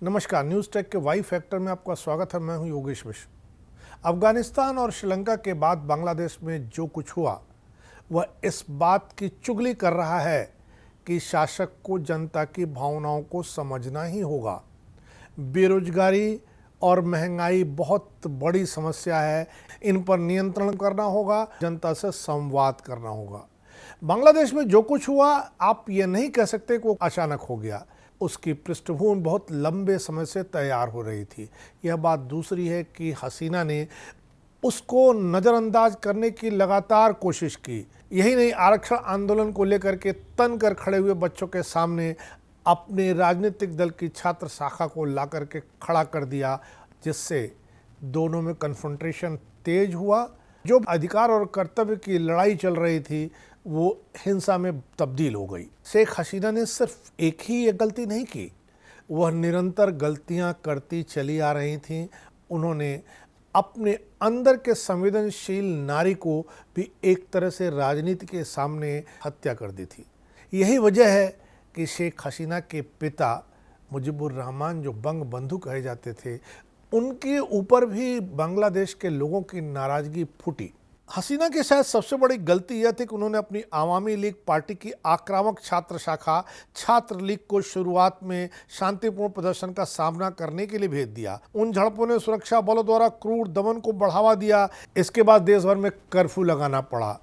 नमस्कार, news take के Y factor में आपका स्वागत है। मैं हूं योगेश मिश्र। अफगानिस्तान और श्रीलंका के बाद बांग्लादेश में जो कुछ हुआ वह इस बात की चुगली कर रहा है कि शासक को जनता की भावनाओं को समझना ही होगा। बेरोजगारी और महंगाई बहुत बड़ी समस्या है, इन पर नियंत्रण करना होगा, जनता से संवाद करना होगा। बांग्लादेश में जो कुछ हुआ, आप ये नहीं कह सकते कि वो अचानक हो गया। उसकी पृष्ठभूमि बहुत लंबे समय से तैयार हो रही थी। यह बात दूसरी है कि हसीना ने उसको नज़रअंदाज करने की लगातार कोशिश की। यही नहीं, आरक्षण आंदोलन को लेकर के तन कर खड़े हुए बच्चों के सामने अपने राजनीतिक दल की छात्र शाखा को ला करके खड़ा कर दिया, जिससे दोनों में कन्फ्रंटेशन तेज हुआ। जो अधिकार और कर्तव्य की लड़ाई चल रही थी वो हिंसा में तब्दील हो गई। शेख हसीना ने सिर्फ एक ही ये गलती नहीं की, वह निरंतर गलतियां करती चली आ रही थीं। उन्होंने अपने अंदर के संवेदनशील नारी को भी एक तरह से राजनीति के सामने हत्या कर दी थी। यही वजह है कि शेख हसीना के पिता मुजीबुर रहमान, जो बंग बंधु कहे जाते थे, उनके ऊपर भी बांग्लादेश के लोगों की नाराजगी फूटी। हसीना की शायद सबसे बड़ी गलती यह थी कि उन्होंने अपनी आवामी लीग पार्टी की आक्रामक छात्र शाखा छात्र लीग को शुरुआत में शांतिपूर्ण प्रदर्शन का सामना करने के लिए भेज दिया। उन झड़पों ने सुरक्षा बलों द्वारा क्रूर दमन को बढ़ावा दिया। इसके बाद देश भर में कर्फ्यू लगाना पड़ा,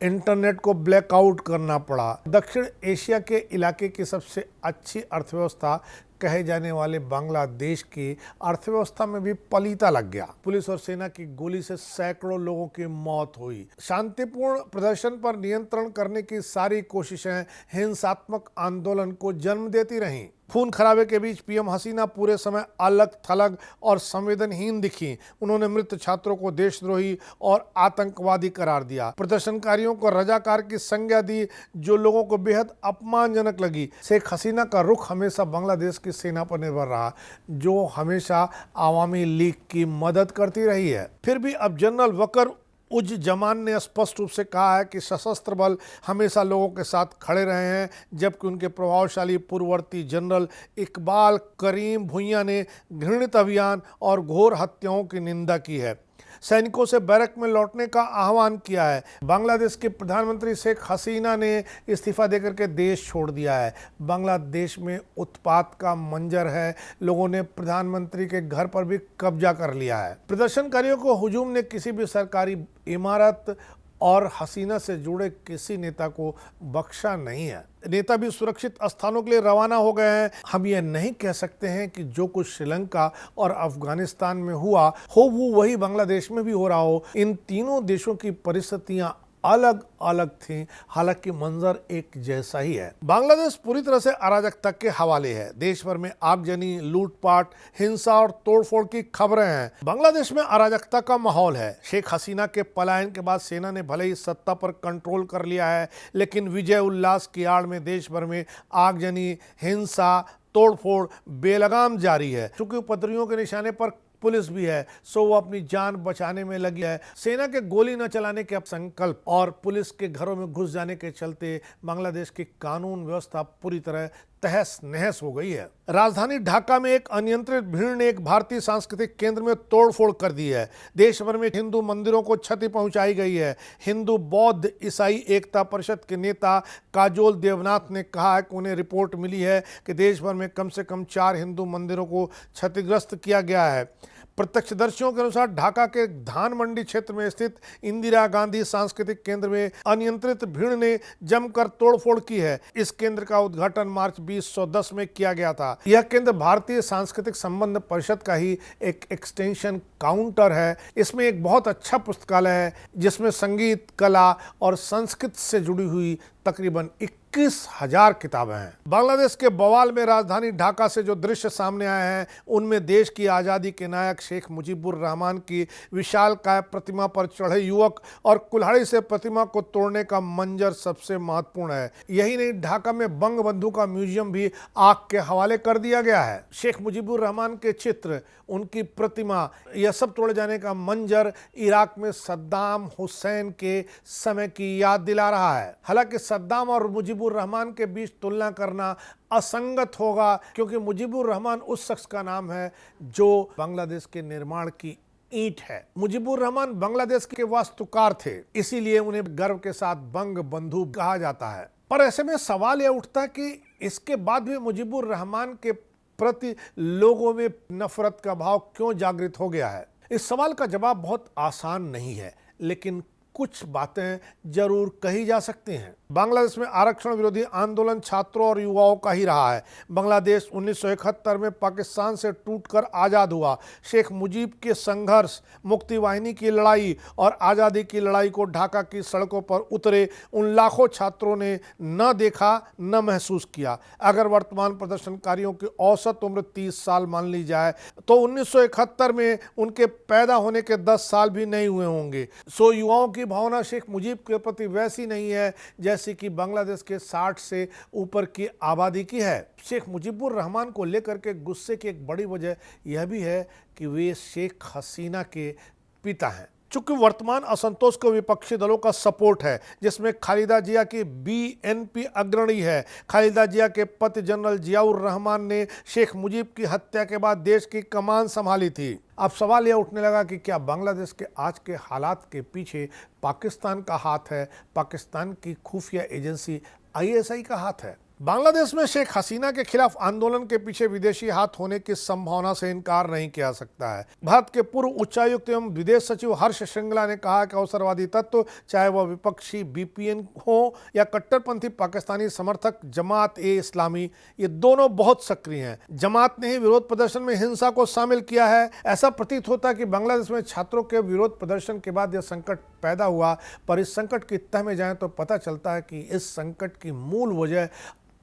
इंटरनेट को ब्लैकआउट करना पड़ा। दक्षिण एशिया के इलाके की सबसे अच्छी अर्थव्यवस्था कहे जाने वाले बांग्लादेश की अर्थव्यवस्था में भी पलीता लग गया। पुलिस और सेना की गोली से सैकड़ों लोगों की मौत हुई। शांतिपूर्ण प्रदर्शन पर नियंत्रण करने की सारी कोशिशें हिंसात्मक आंदोलन को जन्म देती रहीं। खून खराबे के बीच पीएम हसीना पूरे समय अलग थलग और संवेदनहीन दिखी। उन्होंने मृत छात्रों को देशद्रोही और आतंकवादी करार दिया। प्रदर्शनकारियों को रजाकार की संज्ञा दी, जो लोगों को बेहद अपमानजनक लगी। शेख हसीना का रुख हमेशा बांग्लादेश की सेना पर निर्भर रहा, जो हमेशा आवामी लीग की मदद करती रही है। फिर भी अब जनरल वकर उज जमान ने स्पष्ट रूप से कहा है कि सशस्त्र बल हमेशा लोगों के साथ खड़े रहे हैं, जबकि उनके प्रभावशाली पूर्ववर्ती जनरल इकबाल करीम भुइयां ने घृणित अभियान और घोर हत्याओं की निंदा की है। सैनिकों से बैरक में लौटने का आह्वान किया है। बांग्लादेश के प्रधानमंत्री शेख हसीना ने इस्तीफा देकर के देश छोड़ दिया है। बांग्लादेश में उत्पात का मंजर है। लोगों ने प्रधानमंत्री के घर पर भी कब्जा कर लिया है। प्रदर्शनकारियों को हुजूम ने किसी भी सरकारी इमारत और हसीना से जुड़े किसी नेता को बख्शा नहीं है। नेता भी सुरक्षित स्थानों के लिए रवाना हो गए हैं। हम ये नहीं कह सकते हैं कि जो कुछ श्रीलंका और अफगानिस्तान में हुआ हो वो वही बांग्लादेश में भी हो रहा हो। इन तीनों देशों की परिस्थितियां अलग अलग थीं, हालांकि मंजर एक जैसा ही है। बांग्लादेश पूरी तरह से अराजकता के हवाले है। देश भर में आगजनी, लूटपाट, हिंसा और तोड़फोड़ की खबरें हैं। बांग्लादेश में अराजकता का माहौल है। शेख हसीना के पलायन के बाद सेना ने भले ही सत्ता पर कंट्रोल कर लिया है, लेकिन विजय उल्लास की आड़ में देश भर में आगजनी, हिंसा, तोड़फोड़ बेलगाम जारी है। चूंकि उपद्रवियों के निशाने पर पुलिस भी है, सो वो अपनी जान बचाने में लगी है। सेना के गोली न चलाने के संकल्प और पुलिस के घरों में घुस जाने के चलते बांग्लादेश की कानून व्यवस्था पूरी तरह तहस नहस हो गई है। राजधानी ढाका में एक अनियंत्रित भीड़ ने एक भारतीय सांस्कृतिक केंद्र में तोड़फोड़ कर दी है। देश भर में हिंदू मंदिरों को क्षति पहुंचाई गई है। हिंदू बौद्ध ईसाई एकता परिषद के नेता काजोल देवनाथ ने कहा है कि उन्हें रिपोर्ट मिली है कि देश भर में कम से कम 4 हिंदू मंदिरों को क्षतिग्रस्त किया गया है। प्रत्यक्षदर्शियों के अनुसार ढाका के धान मंडी क्षेत्र में स्थित इंदिरा गांधी सांस्कृतिक केंद्र में अनियंत्रित भीड़ ने जमकर तोड़फोड़ की है। इस केंद्र का उद्घाटन मार्च 2010 में किया गया था। यह केंद्र भारतीय सांस्कृतिक संबंध परिषद का ही एक एक्सटेंशन काउंटर है। इसमें एक बहुत अच्छा पुस्तकालय है, जिसमें संगीत, कला और संस्कृत से जुड़ी हुई तकरीबन 21,000 किताबें हैं। बांग्लादेश के बवाल में राजधानी ढाका से जो दृश्य सामने आए हैं, उनमें देश की आज़ादी के नायक शेख मुजीबुर रहमान की विशालकाय प्रतिमा पर चढ़े युवक और कुल्हाड़ी से प्रतिमा को तोड़ने का मंजर सबसे महत्वपूर्ण है। यही नहीं, ढाका में बंग बंधु का म्यूजियम भी आग के हवाले कर दिया गया है। शेख मुजीबुर रहमान के चित्र, उनकी प्रतिमा, यह सब तोड़े जाने का मंजर इराक में सद्दाम हुसैन के समय की याद दिला रहा है। हालांकि सद्दाम और मुजीबुर मुजीबुर रहमान के बीच तुलना करना असंगत होगा, क्योंकि मुजीबुर रहमान उस शख्स का नाम है जो बांग्लादेश के निर्माण की ईंट है। मुजीबुर रहमान बांग्लादेश के वास्तुकार थे, इसीलिए उन्हें गर्व के साथ बंग बंधु कहा जाता है। पर ऐसे में सवाल यह उठता है कि इसके बाद भी मुजीबुर रहमान के प्रति लोगों में नफरत का भाव क्यों जागृत हो गया है। इस सवाल का जवाब बहुत आसान नहीं है, लेकिन कुछ बातें जरूर कही जा सकती हैं। बांग्लादेश में आरक्षण विरोधी आंदोलन छात्रों और युवाओं का ही रहा है। बांग्लादेश 1971 में पाकिस्तान से टूटकर आज़ाद हुआ। शेख मुजीब के संघर्ष, मुक्ति वाहिनी की लड़ाई और आज़ादी की लड़ाई को ढाका की सड़कों पर उतरे उन लाखों छात्रों ने न देखा न महसूस किया। अगर वर्तमान प्रदर्शनकारियों की औसत उम्र 30 साल मान ली जाए तो 1971 में उनके पैदा होने के 10 साल भी नहीं हुए होंगे। सो युवाओं की भावना शेख मुजीब के प्रति वैसी नहीं है जैसी कि बांग्लादेश के 60 से ऊपर की आबादी की है। शेख मुजीबुर रहमान को लेकर के गुस्से की एक बड़ी वजह यह भी है कि वे शेख हसीना के पिता हैं। चूंकि वर्तमान असंतोष को विपक्षी दलों का सपोर्ट है, जिसमें खालिदा जिया की बीएनपी अग्रणी है। खालिदा जिया के पति जनरल जियाउर रहमान ने शेख मुजीब की हत्या के बाद देश की कमान संभाली थी। अब सवाल यह उठने लगा कि क्या बांग्लादेश के आज के हालात के पीछे पाकिस्तान का हाथ है, पाकिस्तान की खुफिया एजेंसी आईएसआई का हाथ है। बांग्लादेश में शेख हसीना के खिलाफ आंदोलन के पीछे विदेशी हाथ होने की संभावना से इनकार नहीं किया सकता है। भारत के पूर्व उच्चायुक्त एवं विदेश सचिव हर्ष श्रृंगला ने कहा कि अवसरवादी तत्व, चाहे वह विपक्षी बीपीएन हो या कट्टरपंथी पाकिस्तानी समर्थक जमात ए इस्लामी, ये दोनों बहुत सक्रिय हैं। जमात ने ही विरोध प्रदर्शन में हिंसा को शामिल किया है। ऐसा प्रतीत होता है कि बांग्लादेश में छात्रों के विरोध प्रदर्शन के बाद यह संकट पैदा हुआ, पर इस संकट की तह में जाएं तो पता चलता है कि इस संकट की मूल वजह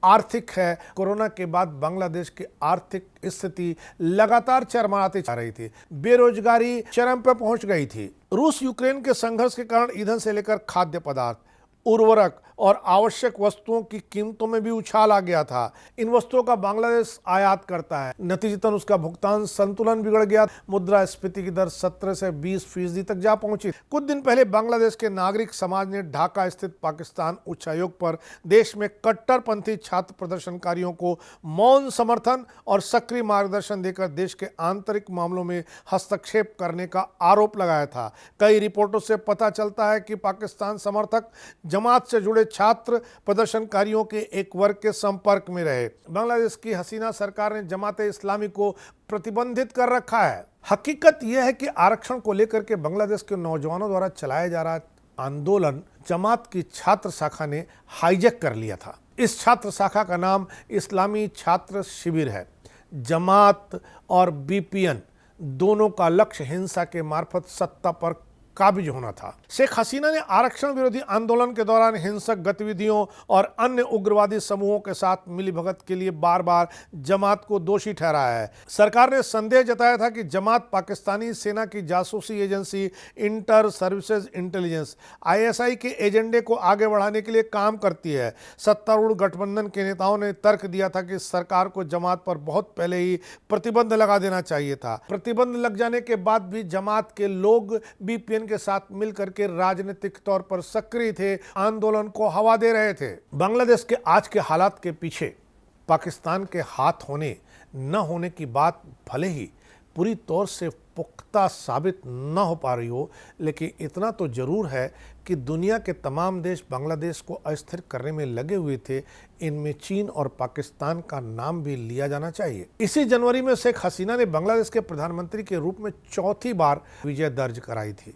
आर्थिक है। कोरोना के बाद बांग्लादेश की आर्थिक स्थिति लगातार चरमराती जा रही थी, बेरोजगारी चरम पर पहुंच गई थी। रूस यूक्रेन के संघर्ष के कारण ईंधन से लेकर खाद्य पदार्थ, उर्वरक और आवश्यक वस्तुओं की कीमतों में भी उछाल आ गया था। इन वस्तुओं का बांग्लादेश आयात करता है, नतीजतन उसका भुगतान संतुलन बिगड़ गया। मुद्रास्फीति की दर 17 से 20% तक जा पहुंची। कुछ दिन पहले बांग्लादेश के नागरिक समाज ने ढाका स्थित पाकिस्तान उच्चायोग पर देश में कट्टरपंथी छात्र प्रदर्शनकारियों को मौन समर्थन और सक्रिय मार्गदर्शन देकर देश के आंतरिक मामलों में हस्तक्षेप करने का आरोप लगाया था। कई रिपोर्टों से पता चलता है कि पाकिस्तान समर्थक जमात से जुड़े छात्र प्रदर्शनकारियों के एक वर्ग के संपर्क में रहे। बांग्लादेश की हसीना सरकार ने जमाते इस्लामी को प्रतिबंधित कर रखा है। हकीकत यह है कि आरक्षण को लेकर के बांग्लादेश के नौजवानों द्वारा चलाया जा रहा आंदोलन जमात की छात्र शाखा ने हाईजैक कर लिया था। इस छात्र शाखा का नाम इस्लामी छात्र शिविर है। जमात और बीपीएन दोनों का लक्ष्य हिंसा के मार्फत सत्ता पर काबिज होना था। शेख हसीना ने आरक्षण विरोधी आंदोलन के दौरान हिंसक गतिविधियों और अन्य उग्रवादी समूहों के साथ मिलीभगत के लिए बार बार जमात को दोषी ठहराया है। सरकार ने संदेह जताया था कि जमात पाकिस्तानी सेना की जासूसी agency inter services intelligence ISI के एजेंडे को आगे बढ़ाने के लिए काम करती है। सत्तारूढ़ गठबंधन के नेताओं ने तर्क दिया था कि सरकार को जमात पर बहुत पहले ही प्रतिबंध लगा देना चाहिए था। प्रतिबंध लग जाने के बाद भी जमात के लोग बीपीएन के साथ मिलकर के राजनीतिक तौर पर सक्रिय थे, आंदोलन को हवा दे रहे थे। बांग्लादेश के आज के हालात के पीछे पाकिस्तान के हाथ होने न होने की बात भले ही पूरी तौर से पुख्ता साबित न हो पा रही हो, लेकिन इतना तो जरूर है कि दुनिया के तमाम देश बांग्लादेश को अस्थिर करने में लगे हुए थे। इनमें चीन और पाकिस्तान का नाम भी लिया जाना चाहिए। इसी जनवरी में शेख हसीना ने बांग्लादेश के प्रधानमंत्री के रूप में चौथी बार विजय दर्ज कराई थी।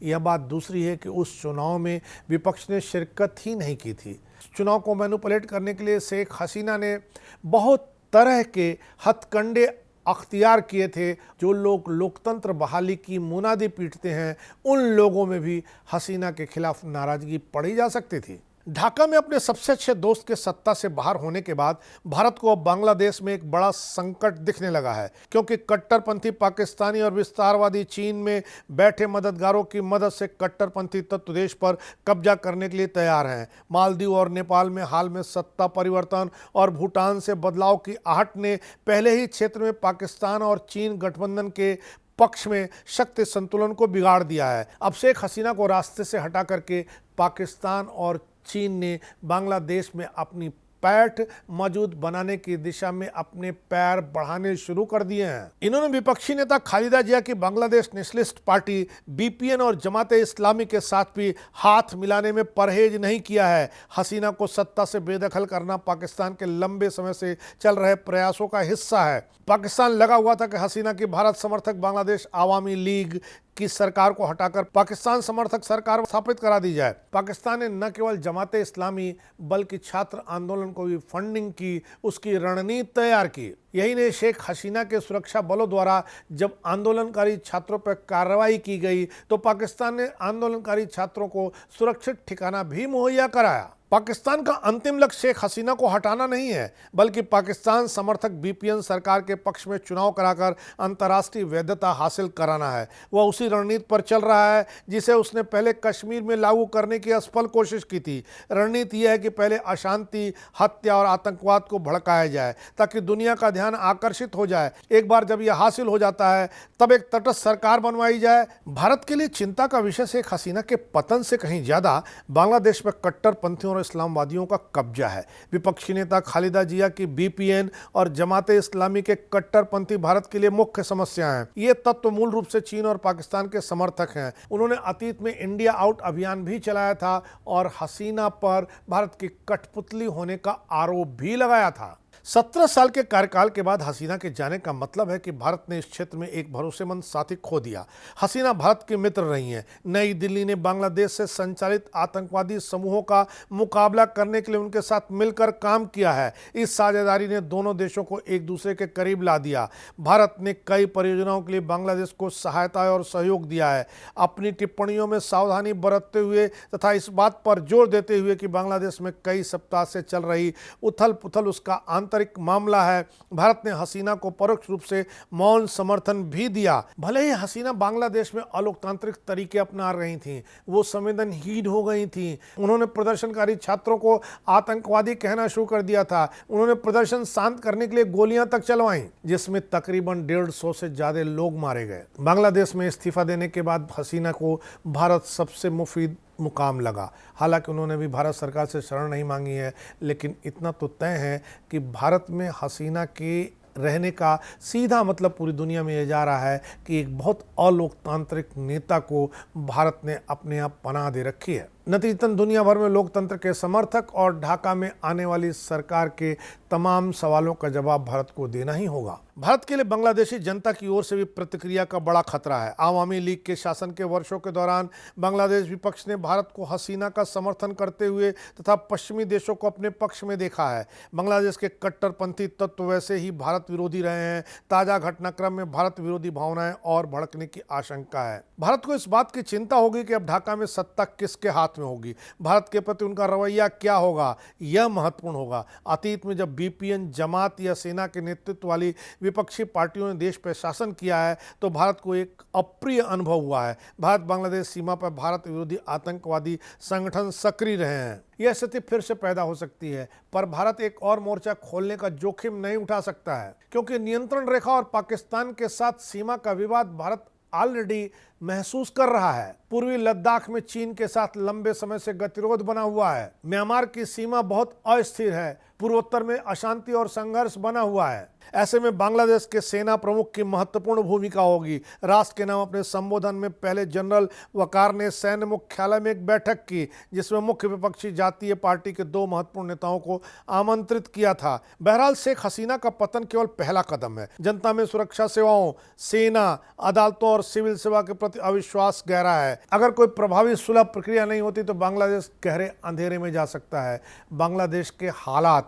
यह बात दूसरी है कि उस चुनाव में विपक्ष ने शिरकत ही नहीं की थी। चुनाव को मैनिपुलेट करने के लिए शेख हसीना ने बहुत तरह के हथकंडे अख्तियार किए थे। जो लोग लोकतंत्र बहाली की मुनादी पीटते हैं, उन लोगों में भी हसीना के खिलाफ नाराजगी पढ़ी जा सकती थी। ढाका में अपने सबसे अच्छे दोस्त के सत्ता से बाहर होने के बाद भारत को अब बांग्लादेश में एक बड़ा संकट दिखने लगा है, क्योंकि कट्टरपंथी पाकिस्तानी और विस्तारवादी चीन में बैठे मददगारों की मदद से कट्टरपंथी तत्व देश पर कब्जा करने के लिए तैयार हैं। मालदीव और नेपाल में हाल में सत्ता परिवर्तन और भूटान से बदलाव की आहट ने पहले ही क्षेत्र में पाकिस्तान और चीन गठबंधन के पक्ष में शक्ति संतुलन को बिगाड़ दिया है। अब शेख हसीना को रास्ते से हटा करके पाकिस्तान और चीन ने बांग्लादेश में अपनी पैठ मौजूद बनाने की दिशा में अपने पैर बढ़ाने शुरू कर दिए हैं। इन्होंने विपक्षी नेता खालिदा जिया की बांग्लादेश नेशनलिस्ट पार्टी बीपीएन और जमाते इस्लामी के साथ भी हाथ मिलाने में परहेज नहीं किया है। हसीना को सत्ता से बेदखल करना पाकिस्तान के लंबे समय से चल रहे प्रयासों का हिस्सा है। पाकिस्तान लगा हुआ था कि हसीना की भारत समर्थक बांग्लादेश आवामी लीग की सरकार को हटाकर पाकिस्तान समर्थक सरकार स्थापित करा दी जाए। पाकिस्तान ने न केवल जमाते इस्लामी बल्कि छात्र आंदोलन को भी फंडिंग की, उसकी रणनीति तैयार की। यही नहीं, शेख हसीना के सुरक्षा बलों द्वारा जब आंदोलनकारी छात्रों पर कार्रवाई की गई तो पाकिस्तान ने आंदोलनकारी छात्रों को सुरक्षित ठिकाना भी मुहैया कराया। पाकिस्तान का अंतिम लक्ष्य शेख हसीना को हटाना नहीं है, बल्कि पाकिस्तान समर्थक बीपीएन सरकार के पक्ष में चुनाव कराकर अंतर्राष्ट्रीय वैधता हासिल कराना है। वह उसी रणनीति पर चल रहा है जिसे उसने पहले कश्मीर में लागू करने की असफल कोशिश की थी। रणनीति यह है कि पहले अशांति, हत्या और आतंकवाद को भड़काया जाए ताकि दुनिया का ध्यान आकर्षित हो जाए। एक बार जब यह हासिल हो जाता है तब एक तटस्थ सरकार बनवाई जाए। भारत के लिए चिंता का विषय शेख हसीना के पतन से कहीं ज्यादा बांग्लादेश में कट्टरपंथियों और इस्लामवादियों का कब्जा है। विपक्षी नेता खालिदा जिया की बीपीएन और जमाते इस्लामी के कट्टरपंथी भारत के लिए मुख्य समस्या हैं। ये तत्व मूल रूप से चीन और पाकिस्तान के समर्थक हैं। उन्होंने अतीत में इंडिया आउट अभियान भी चलाया था और हसीना पर भारत की कठपुतली होने का आरोप भी लगाया था। 17 साल के कार्यकाल के बाद हसीना के जाने का मतलब है कि भारत ने इस क्षेत्र में एक भरोसेमंद साथी खो दिया। हसीना भारत की मित्र रही हैं। नई दिल्ली ने बांग्लादेश से संचालित आतंकवादी समूहों का मुकाबला करने के लिए उनके साथ मिलकर काम किया है। इस साझेदारी ने दोनों देशों को एक दूसरे के करीब ला दिया। भारत ने कई परियोजनाओं के लिए बांग्लादेश को सहायता और सहयोग दिया है। अपनी टिप्पणियों में सावधानी बरतते हुए तथा इस बात पर जोर देते हुए कि बांग्लादेश में कई सप्ताह से चल रही उथल पुथल उसका आंतरिक मामला है, भारत ने हसीना को परोक्ष रूप से मौन समर्थन भी दिया। भले ही हसीना बांग्लादेश में अलोकतांत्रिक तरीके अपना रही थीं, वो संवेदनहीन हो गई थीं। उन्होंने प्रदर्शनकारी छात्रों को आतंकवादी कहना शुरू कर दिया था। उन्होंने प्रदर्शन शांत करने के लिए गोलियां तक चलवाईं, जिसमें तकरीबन 150 से ज्यादा लोग मारे गए। बांग्लादेश में इस्तीफा देने के बाद हसीना को भारत सबसे मुफीद मुकाम लगा। हालांकि उन्होंने भी भारत सरकार से शरण नहीं मांगी है, लेकिन इतना तो तय है कि भारत में हसीना के रहने का सीधा मतलब पूरी दुनिया में ये जा रहा है कि एक बहुत अलोकतांत्रिक नेता को भारत ने अपने आप पनाह दे रखी है। नतीजतन दुनिया भर में लोकतंत्र के समर्थक और ढाका में आने वाली सरकार के तमाम सवालों का जवाब भारत को देना ही होगा। भारत के लिए बांग्लादेशी जनता की ओर से भी प्रतिक्रिया का बड़ा खतरा है। आवामी लीग के शासन के वर्षों के दौरान बांग्लादेश विपक्ष ने भारत को हसीना का समर्थन करते हुए तथा पश्चिमी देशों को अपने पक्ष में देखा है। बांग्लादेश के कट्टरपंथी तत्व वैसे ही भारत विरोधी रहे हैं। ताजा घटनाक्रम में भारत विरोधी भावनाएं और भड़कने की आशंका है। भारत को इस बात की चिंता होगी कि अब ढाका में सत्ता किसके हाथ में होगी, भारत के प्रति उनका रवैया क्या होगा, यह महत्वपूर्ण होगा। अतीत में जब बीपीएन, जमात या सेना के नेतृत्व वाली विपक्षी पार्टियों ने देश पर शासन किया है तो भारत को एक अप्रिय अनुभव हुआ है। भारत बांग्लादेश सीमा पर भारत विरोधी आतंकवादी संगठन सक्रिय रहे हैं। यह स्थिति फिर से पैदा हो सकती है, पर भारत एक और मोर्चा खोलने का जोखिम नहीं उठा सकता है, क्योंकि नियंत्रण रेखा और पाकिस्तान के साथ सीमा का विवाद भारत ऑलरेडी महसूस कर रहा है। पूर्वी लद्दाख में चीन के साथ लंबे समय से गतिरोध बना हुआ है। म्यांमार की सीमा बहुत अस्थिर है। पूर्वोत्तर में अशांति और संघर्ष बना हुआ है। ऐसे में बांग्लादेश के सेना प्रमुख की महत्वपूर्ण भूमिका होगी। राष्ट्र के नाम अपने संबोधन में पहले जनरल वकार ने सैन्य मुख्यालय में एक बैठक की, जिसमें मुख्य विपक्षी जातीय पार्टी के 2 महत्वपूर्ण नेताओं को आमंत्रित किया था। बहरहाल शेख हसीना का पतन केवल पहला कदम है। जनता में सुरक्षा सेवाओं, सेना, अदालतों और सिविल सेवा के प्रति अविश्वास गहरा है। अगर कोई प्रभावी सुलह प्रक्रिया नहीं होती तो बांग्लादेश गहरे अंधेरे में जा सकता है। बांग्लादेश के हालात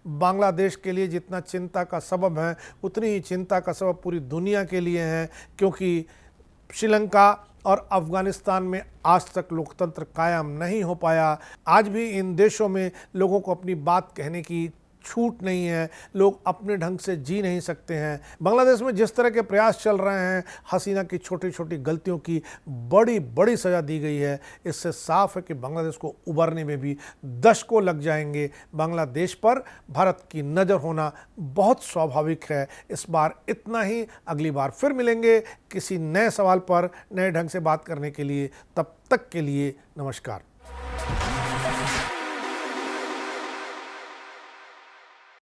बांग्लादेश के लिए जितना चिंता का सबब है, उतनी ही चिंता का सबब पूरी दुनिया के लिए है, क्योंकि श्रीलंका और अफगानिस्तान में आज तक लोकतंत्र कायम नहीं हो पाया। आज भी इन देशों में लोगों को अपनी बात कहने की छूट नहीं है। लोग अपने ढंग से जी नहीं सकते हैं। बांग्लादेश में जिस तरह के प्रयास चल रहे हैं, हसीना की छोटी छोटी गलतियों की बड़ी बड़ी सज़ा दी गई है। इससे साफ है कि बांग्लादेश को उबरने में भी दशकों लग जाएंगे। बांग्लादेश पर भारत की नज़र होना बहुत स्वाभाविक है। इस बार इतना ही। अगली बार फिर मिलेंगे किसी नए सवाल पर नए ढंग से बात करने के लिए। तब तक के लिए नमस्कार।